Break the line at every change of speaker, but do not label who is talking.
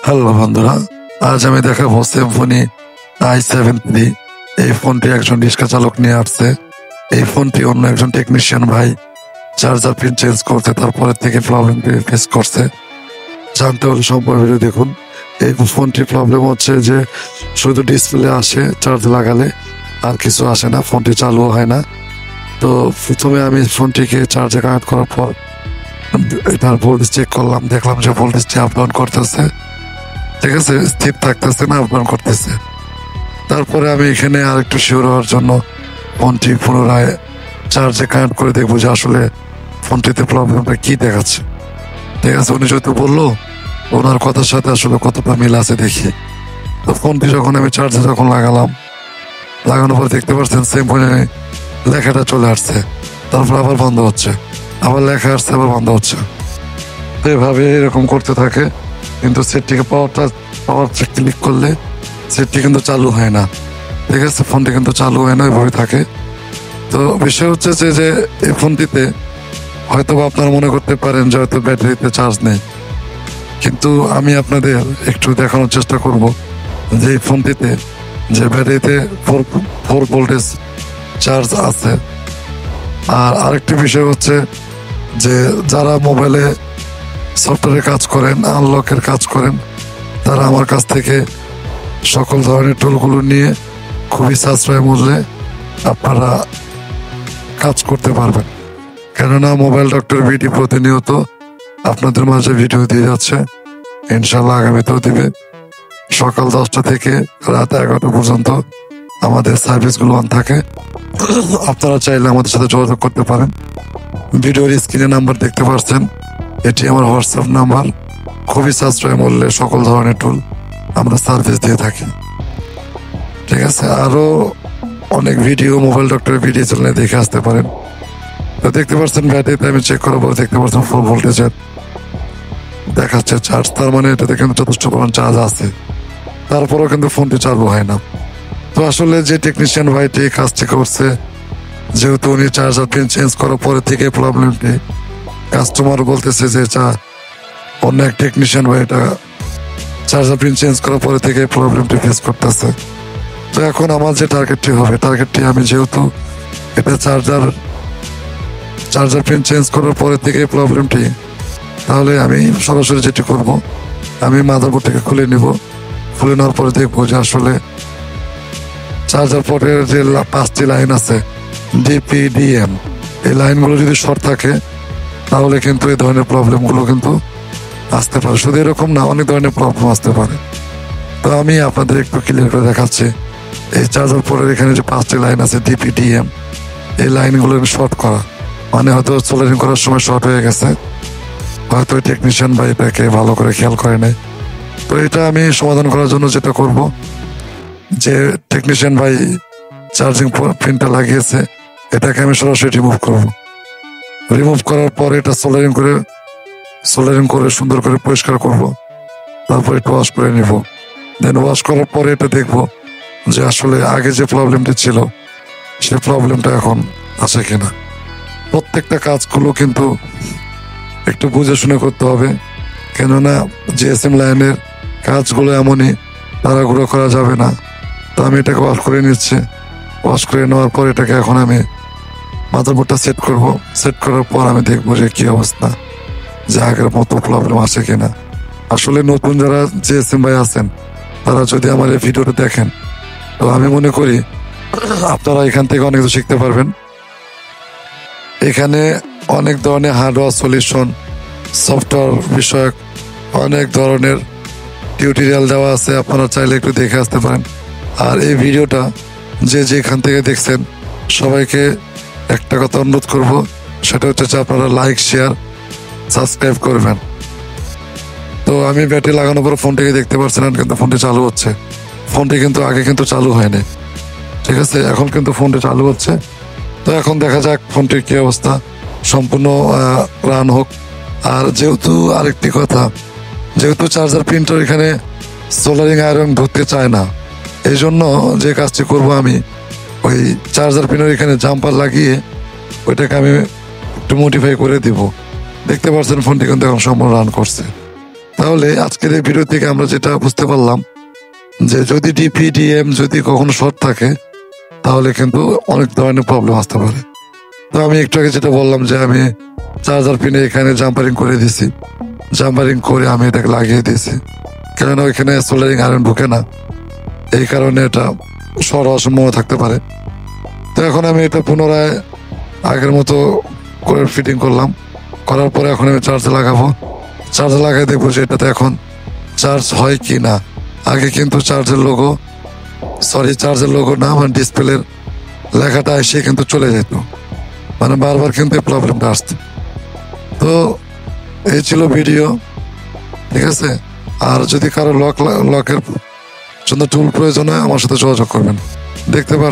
Hello বন্ধুরা, আজ আমি দেখাবো সিম্ফনি i7 III। এই ফোনটি একজন রিক্সা চালক নিয়ে আসছে। এই ফোনটি অন্য একজন টেকনিশিয়ান ভাই চার্জার পিন চেঞ্জ করতে তারপরে থেকে প্রবলেমটি ফেস করছে। জানতে হলে সম্পূর্ণ ভিডিও দেখুন। এই ফোনটির প্রবলেম হচ্ছে যে শুধু ডিসপ্লে আসে চার্জ লাগালে, আর কিছু আসে না, ফোনটি চালু হয় না। তো প্রথমে আমি ফোনটিকে চার্জে কানেক্ট করার পর এটার ভোল্টেজ চেক করলাম, দেখলাম যে ভোল্টেজটি আপ ডাউন করতেছে, ঠিক আছে, স্থির থাকতেছে না, আপ ডাউন করতেছে। তারপরে আমি এখানে আর একটু শিওর হওয়ার জন্য ফোনটি পুনরায় চার্জে কানেক্ট করে দেখবো যে আসলে ফোনটিতে প্রবলেমটা কি দেখাচ্ছে। ঠিক আছে, উনি যেহেতু বললো, ওনার কথার সাথে আসলে কতটা মিল আছে দেখি। তো ফোনটি যখন আমি চার্জে লাগানোর পর দেখতে পাচ্ছেন সেম ফোনে লেখাটা চলে আসছে, তারপর আবার বন্ধ হচ্ছে, আবার লেখা আসছে, আবার বন্ধ হচ্ছে। তো এভাবে এরকম করতে থাকে, কিন্তু সেটটিকে পাওয়ার ক্লিক করলে সেটটি কিন্তু চালু হয় না। ঠিক আছে, ফোনটি কিন্তু চালু হয় না, ওইভাবে থাকে। তো বিষয় হচ্ছে যে এই ফোনটিতে হয়তো আপনারা মনে করতে পারেন যে হয়তো ব্যাটারিতে চার্জ নেই, কিন্তু আমি আপনাদের একটু দেখানোর চেষ্টা করব যে এই ফোনটিতে যে ব্যাটারিতে ফোর ভোল্টেজ চার্জ আছে। আর আরেকটি বিষয় হচ্ছে যে যারা মোবাইলে সফটওয়্যারে কাজ করেন, আনলকের কাজ করেন, তারা আমার কাছ থেকে সকল ধরনের টুলগুলো নিয়ে খুবই সাশ্রয় মূল্যে আপনারা কাজ করতে পারবেন। কেননা মোবাইল ডক্টর ভিডি প্রতিনিয়ত আপনাদের মাঝে ভিডিও দিয়ে যাচ্ছে, ইনশাল্লাহ আগামীতেও দিবে। সকাল 10টা থেকে রাত 11টা পর্যন্ত আমাদের সার্ভিসগুলো অন থাকে। আপনারা চাইলে আমাদের সাথে যোগাযোগ করতে পারেন। ভিডিওর স্ক্রিনে নাম্বার দেখতে পাচ্ছেন, এটি আমার হোয়াটসঅ্যাপ নাম্বার। খুবই সাশ্রয় মূল্যে সকল ধরনের টুল আমরা সার্ভিস দিয়ে থাকি। ঠিক আছে, আরও অনেক ভিডিও মোবাইল ডক্টরের ভিডিও চ্যানেলে দেখে আসতে পারেন। তো দেখতে পাচ্ছেন ব্যাটারিতে আমি চেক করার পর দেখতে পাচ্ছেন ফুল ভোল্টেজের দেখাচ্ছে চার্জ, তার মানে এটাতে কিন্তু যথেষ্ট পরিমাণ চার্জ আছে। তারপরেও কিন্তু ফোনটি চালু হয় না। তো আসলে যে টেকনিশিয়ান ভাইটি এই কাজটি করছে, যেহেতু উনি চার্জার পিন চেঞ্জ করার পরে থেকে প্রবলেমটি কাস্টমার বলতেছে যে অন্য এক টেকনিশিয়ান ভাই এটা চার্জার পিন চেঞ্জ করার পরে থেকে প্রবলেমটি ফেস করতেছে। তো এখন আমার যে টার্গেটটি আমি যেহেতু এটা চার্জার পিন চেঞ্জ করার পরে থেকে প্রবলেমটি, তাহলে আমি সরাসরি যেটি করব, আমি মাদারবোর্ডটাকে খুলে নিব। খুলে নেওয়ার পরে দেখবো যে আসলে চার্জার পোর্টের যে 5টি লাইন আছে DPDM, এই লাইনগুলো যদি শর্ট থাকে তাহলে কিন্তু এই ধরনের প্রবলেমগুলো কিন্তু আসতে পারে। শুধু এরকম না, অনেক ধরনের প্রবলেম আসতে পারে। তো আমি আপনাদের একটু ক্লিয়ার করে দেখাচ্ছি। এই চার্জার পোর্টের এখানে যে 5টি লাইন আছে DPDM, এই লাইনগুলো শর্ট করা মানে হয়তো সোল্ডারিং করার সময় শর্ট হয়ে গেছে, হয়তো টেকনিশিয়ান বা এটাকে ভালো করে খেয়াল করে নেই। তো এটা আমি সমাধান করার জন্য যেটা করব, যে টেকনিশিয়ান ভাই চার্জিং পিনটা লাগিয়েছে এটাকে আমি সরাসরি রিমুভ করার পরে এটা সোল্ডারিং করে সুন্দর করে পরিষ্কার করব। তারপর একটু ওয়াশ করে নিব। দেন ওয়াশ করার পরে এটা দেখব যে আসলে আগে যে প্রবলেমটি ছিল সে প্রবলেমটা এখন আছে কিনা। প্রত্যেকটা কাজগুলো কিন্তু একটু বুঝে শুনে করতে হবে, কেননা জিএসএম লাইনের কাজগুলো এমনই, তাড়াহুড়ো করা যাবে না। তো আমি এটাকে ওয়াশ করে নিচ্ছি। ওয়াশ করে নেওয়ার পর এটাকে এখন আমি মাদারবোর্ডটা সেট করব। সেট করার পর আমি দেখবো যে কী অবস্থা, যে আগের মতো প্রবলেম আসে কিনা। আসলে নতুন যারা জিএসএম ভাই আছেন তারা যদি আমার এই ভিডিওটা দেখেন, তো আমি মনে করি আপনারা এখান থেকে অনেক কিছু শিখতে পারবেন। এখানে অনেক ধরনের হার্ডওয়্যার সলিউশন, সফটওয়্যার বিষয়ক অনেক ধরনের টিউটোরিয়াল দেওয়া আছে, আপনারা চাইলে একটু দেখে আসতে পারেন। আর এই ভিডিওটা যেখান থেকে দেখছেন সবাইকে একটা কথা অনুরোধ করব, সেটা হচ্ছে যে আপনারা লাইক, শেয়ার, সাবস্ক্রাইব করবেন। তো আমি ব্যাটারি লাগানোর পর ফোনটিকে দেখতে পাচ্ছেন, কিন্তু ফোনটি চালু হচ্ছে। ফোনটি কিন্তু আগে কিন্তু চালু হয়নি, ঠিক আছে, এখন কিন্তু ফোনটি চালু হচ্ছে। তো এখন দেখা যাক ফোনটির কী অবস্থা, সম্পূর্ণ রান হোক। আর যেহেতু আরেকটি কথা, যেহেতু চার্জার পিনটার এখানে সোল্ডারিং আয়রন ধরতে চায় না, এই জন্য যে কাজটি করব, আমি ওই চার্জার পিনের এখানে জাম্পার লাগিয়ে ওইটাকে আমি একটু মডিফাই করে দিব। দেখতে পাচ্ছেন ফোনটি কিন্তু এখন সম্পূর্ণ রান করছে। তাহলে আজকের এই ভিডিও থেকে আমরা যেটা বুঝতে পারলাম যে যদি ডিপিডিএম যদি কখনো শর্ট থাকে তাহলে কিন্তু অনেক ধরনের প্রবলেম আসতে পারে। তো আমি একটু আগে যেটা বললাম যে আমি চার্জার পিনে এখানে জাম্পারিং করে দিছি, জাম্পারিং করে আমি এটাকে লাগিয়ে দিয়েছি, কেননা ওইখানে সোল্ডারিং আয়রন ঢুকে না, এই কারণে এটা শর্ট হওয়ার সম্ভাবনা থাকতে পারে। তো এখন আমি এটা পুনরায় আগের মতো করে ফিটিং করলাম, করার পরে এখন আমি চার্জে লাগাবো। চার্জে লাগাই দেখবো যে এটাতে এখন চার্জ হয় কি না। আগে কিন্তু চার্জের লোগো না, মানে ডিসপ্লের লেখাটা এসে কিন্তু চলে যেত, মানে বারবার কিন্তু এই প্রবলেমটা আসতো। তো এই ছিল ভিডিও, ঠিক আছে। আর যদি কারো লকের জন্য টুল প্রয়োজন হয় আমার সাথে যোগাযোগ করবেন, দেখতে পাচ্ছেন